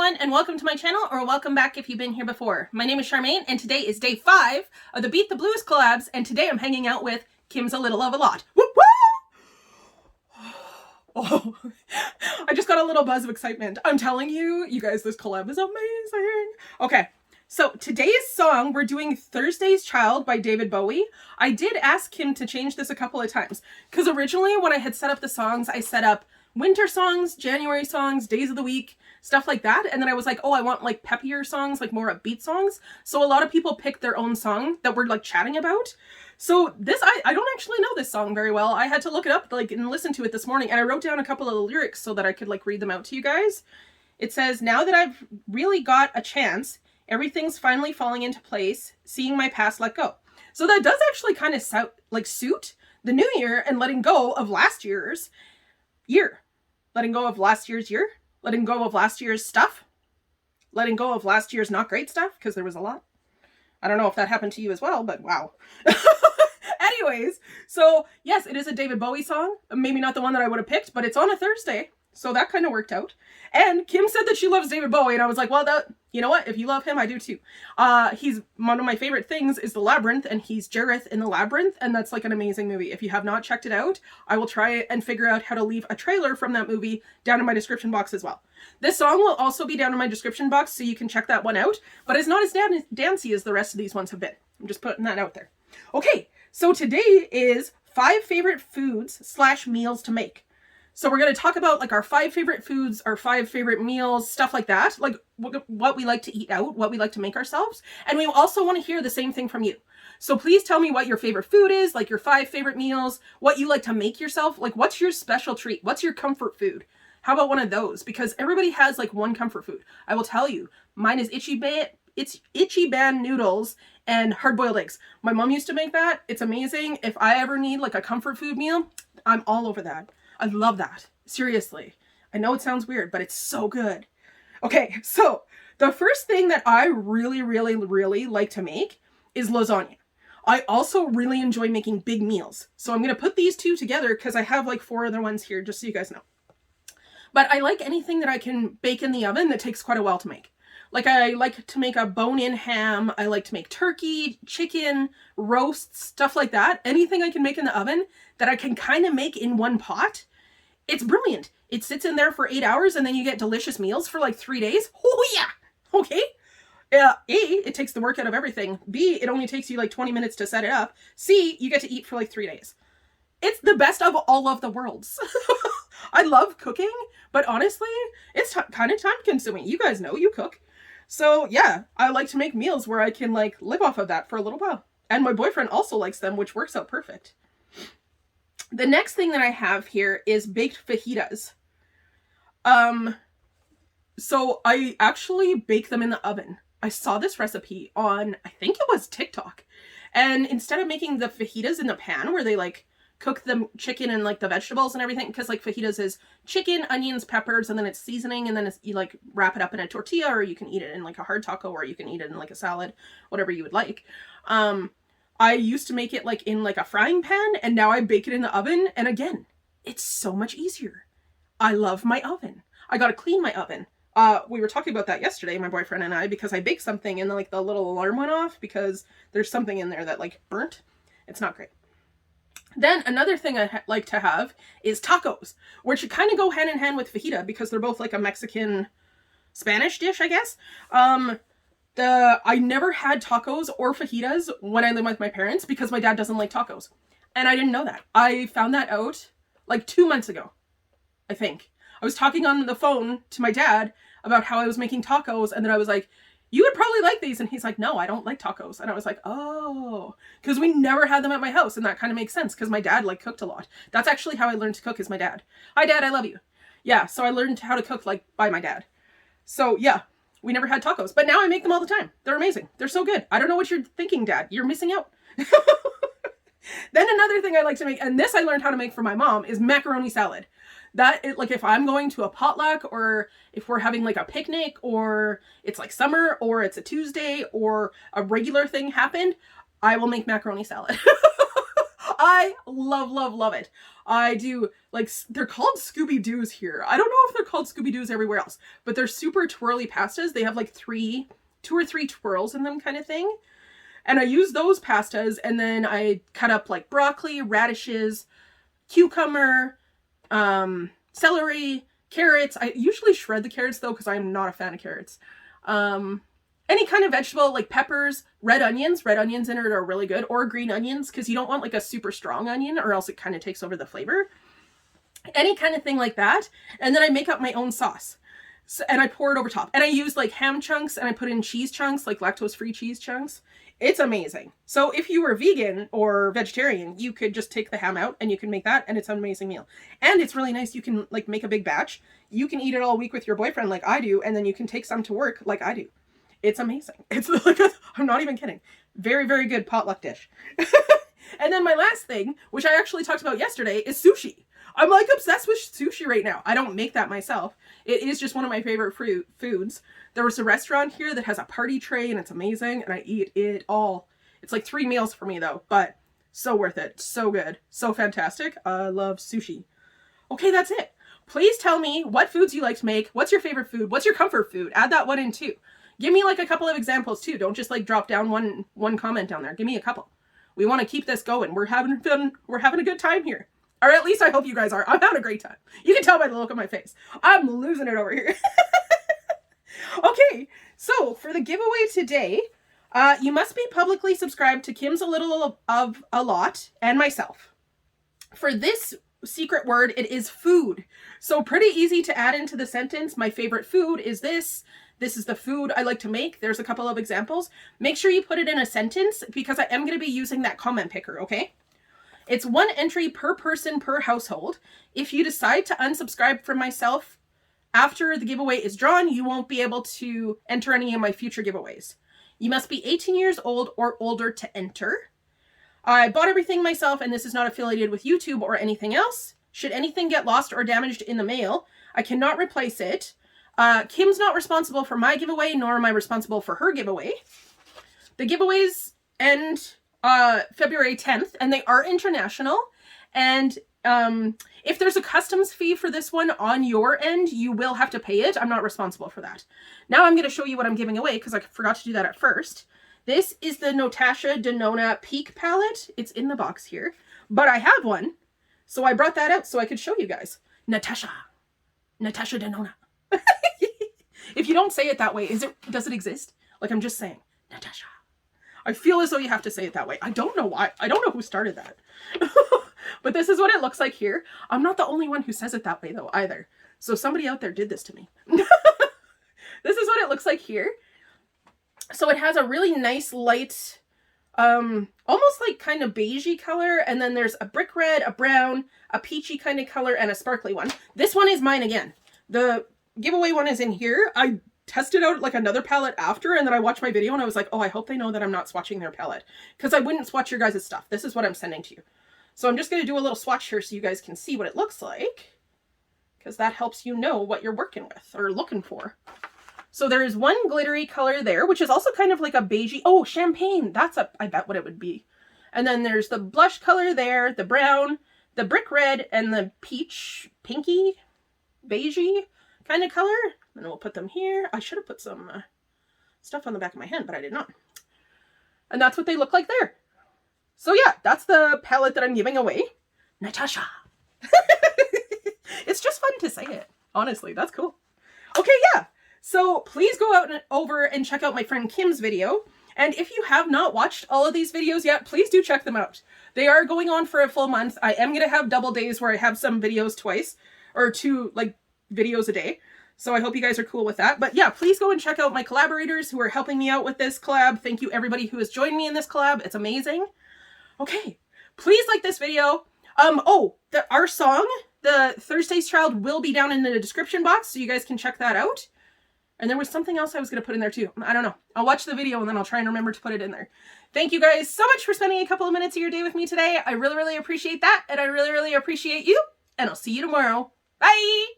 everyone, and welcome to my channel, or welcome back if you've been here before. My name is Charmaine, and today is day 5 of the Beat the Blues collabs, and today I'm hanging out with Kim's A Little of a Lot. Whoop, whoop! Oh, I just got a little buzz of excitement. I'm telling you, you guys, this collab is amazing. Okay, so today's song, we're doing Thursday's Child by David Bowie. I did ask Kim to change this a couple of times, because originally when I had set up the songs, I set up winter songs, January songs, days of the week, stuff like that. And then I was like, oh, I want like peppier songs, like more upbeat songs. So a lot of people picked their own song that we're like chatting about. So this, I don't actually know this song very well. I had to look it up like and listen to it this morning, and I wrote down a couple of the lyrics so that I could like read them out to you guys. It says, now that I've really got a chance, everything's finally falling into place, seeing my past let go. So that does actually kind of suit the new year and letting go of last year's year. Letting go of last year's year, letting go of last year's stuff, letting go of last year's not great stuff, because there was a lot. I don't know if that happened to you as well, but wow. Anyways, so yes, it is a David Bowie song. Maybe not the one that I would have picked, but it's on a Thursday, so that kind of worked out. And Kim said that she loves David Bowie, and I was like, well, you know what? If you love him, I do too. He's one of my favorite things is The Labyrinth, and he's Jareth in The Labyrinth, and that's like an amazing movie. If you have not checked it out, I will try and figure out how to leave a trailer from that movie down in my description box as well. This song will also be down in my description box, so you can check that one out, but it's not as dancey as the rest of these ones have been. I'm just putting that out there. Okay, so today is 5 favorite foods / meals to make. So we're going to talk about like our 5 favorite foods, our 5 favorite meals, stuff like that, like what we like to eat out, what we like to make ourselves. And we also want to hear the same thing from you. So please tell me what your favorite food is, like your 5 favorite meals, what you like to make yourself, like what's your special treat, what's your comfort food? How about one of those? Because everybody has like one comfort food. I will tell you, mine is Ichiban noodles and hard-boiled eggs. My mom used to make that. It's amazing. If I ever need like a comfort food meal, I'm all over that. I love that. Seriously. I know it sounds weird, but it's so good. Okay, so the first thing that I really like to make is lasagna. I also really enjoy making big meals. So I'm going to put these 2 together because I have like 4 other ones here, just so you guys know. But I like anything that I can bake in the oven that takes quite a while to make. Like I like to make a bone-in ham. I like to make turkey, chicken, roasts, stuff like that. Anything I can make in the oven that I can kind of make in one pot. It's brilliant. It sits in there for 8 hours and then you get delicious meals for like 3 days. Oh yeah. Okay. A, it takes the work out of everything. B, it only takes you like 20 minutes to set it up. C, you get to eat for like 3 days. It's the best of all of the worlds. I love cooking, but honestly, it's kind of time consuming. You guys know you cook. So yeah, I like to make meals where I can like live off of that for a little while. And my boyfriend also likes them, which works out perfect. The next thing that I have here is baked fajitas. So I actually bake them in the oven. I saw this recipe on, I think it was TikTok. And instead of making the fajitas in the pan where they like cook the chicken and like the vegetables and everything, because like fajitas is chicken, onions, peppers, and then it's seasoning, and then you like wrap it up in a tortilla, or you can eat it in like a hard taco, or you can eat it in like a salad, whatever you would like. I used to make it like in like a frying pan, and now I bake it in the oven. And again, it's so much easier. I love my oven. I got to clean my oven. We were talking about that yesterday, my boyfriend and I, because I baked something and like the little alarm went off because there's something in there that like burnt. It's not great. Then another thing I like to have is tacos, which kind of go hand in hand with fajita because they're both like a Mexican Spanish dish, I guess. I never had tacos or fajitas when I lived with my parents because my dad doesn't like tacos. And I didn't know that. I found that out like 2 months ago, I think. I was talking on the phone to my dad about how I was making tacos, and then I was like, you would probably like these. And he's like, no, I don't like tacos. And I was like, oh, because we never had them at my house. And that kind of makes sense because my dad like cooked a lot. That's actually how I learned to cook is my dad. Hi, Dad, I love you. Yeah, so I learned how to cook like by my dad. So yeah. We never had tacos, but now I make them all the time. They're amazing. They're so good. I don't know what you're thinking, Dad. You're missing out. Then another thing I like to make, and this I learned how to make for my mom, is macaroni salad. Like if I'm going to a potluck, or if we're having like a picnic, or it's like summer, or it's a Tuesday, or a regular thing happened, I will make macaroni salad. I love, love, love it. I do, like, they're called Scooby-Doos here. I don't know if they're called Scooby-Doos everywhere else, but they're super twirly pastas. They have like 2 or 3 twirls in them kind of thing. And I use those pastas, and then I cut up like broccoli, radishes, cucumber, celery, carrots. I usually shred the carrots though, because I'm not a fan of carrots. Any kind of vegetable, like peppers, red onions in it are really good, or green onions, because you don't want like a super strong onion or else it kind of takes over the flavor. Any kind of thing like that. And then I make up my own sauce. So, and I pour it over top. And I use like ham chunks, and I put in cheese chunks, like lactose-free cheese chunks. It's amazing. So if you were vegan or vegetarian, you could just take the ham out and you can make that, and it's an amazing meal. And it's really nice. You can like make a big batch. You can eat it all week with your boyfriend like I do, and then you can take some to work like I do. It's amazing. It's like, I'm not even kidding. Very, very good potluck dish. And then my last thing, which I actually talked about yesterday, is sushi. I'm like obsessed with sushi right now. I don't make that myself. It is just one of my favorite foods. There was a restaurant here that has a party tray, and it's amazing, and I eat it all. It's like 3 meals for me though, but so worth it. So good. So fantastic. I love sushi. Okay, that's it. Please tell me what foods you like to make. What's your favorite food? What's your comfort food? Add that one in too. Give me like a couple of examples too. Don't just like drop down one comment down there. Give me a couple. We want to keep this going. We're having fun. We're having a good time here. Or at least I hope you guys are. I'm having a great time. You can tell by the look on my face. I'm losing it over here. Okay, so for the giveaway today, you must be publicly subscribed to Kim's A Little of a Lot and myself. For this secret word, it is food. So pretty easy to add into the sentence. My favorite food is this. This is the food I like to make. There's a couple of examples. Make sure you put it in a sentence, because I am going to be using that comment picker, okay? It's 1 entry per person per household. If you decide to unsubscribe from myself after the giveaway is drawn, you won't be able to enter any of my future giveaways. You must be 18 years old or older to enter. I bought everything myself, and this is not affiliated with YouTube or anything else. Should anything get lost or damaged in the mail, I cannot replace it. Kim's not responsible for my giveaway, nor am I responsible for her giveaway. The giveaways end February 10th, and they are international. And if there's a customs fee for this one on your end, you will have to pay it. I'm not responsible for that. Now I'm going to show you what I'm giving away, because I forgot to do that at first. This is the Natasha Denona Peak palette. It's in the box here, but I have one, so I brought that out so I could show you guys. Natasha Denona. If you don't say it that way, does it exist? Like, I'm just saying, Natasha. I feel as though you have to say it that way. I don't know why. I don't know who started that. But this is what it looks like here. I'm not the only one who says it that way though either. So somebody out there did this to me. This is what it looks like here. So it has a really nice light, almost like kind of beigey color. And then there's a brick red, a brown, a peachy kind of color, and a sparkly one. This one is mine again. The giveaway one is in here. I tested out like another palette after, and then I watched my video and I was like, oh, I hope they know that I'm not swatching their palette, because I wouldn't swatch your guys' stuff. This is what I'm sending to you. So I'm just going to do a little swatch here so you guys can see what it looks like, because that helps you know what you're working with or looking for. So there is one glittery color there, which is also kind of like a beigey. Oh, champagne. That's I bet what it would be. And then there's the blush color there, the brown, the brick red, and the peach, pinky, beigey kind of color. And we'll put them here. I should have put some stuff on the back of my hand, but I did not. And that's what they look like there. So yeah, that's the palette that I'm giving away. Natasha. It's just fun to say it. Honestly, that's cool. Okay, yeah. So please go out and over and check out my friend Kim's video. And if you have not watched all of these videos yet, please do check them out. They are going on for a full month. I am going to have double days where I have some videos twice, or 2 like videos a day. So I hope you guys are cool with that. But yeah, please go and check out my collaborators who are helping me out with this collab. Thank you everybody who has joined me in this collab. It's amazing. Okay, please like this video. Our song, the Thursday's Child, will be down in the description box, so you guys can check that out. And there was something else I was going to put in there too. I don't know. I'll watch the video and then I'll try and remember to put it in there. Thank you guys so much for spending a couple of minutes of your day with me today. I really, really appreciate that. And I really, really appreciate you. And I'll see you tomorrow. Bye!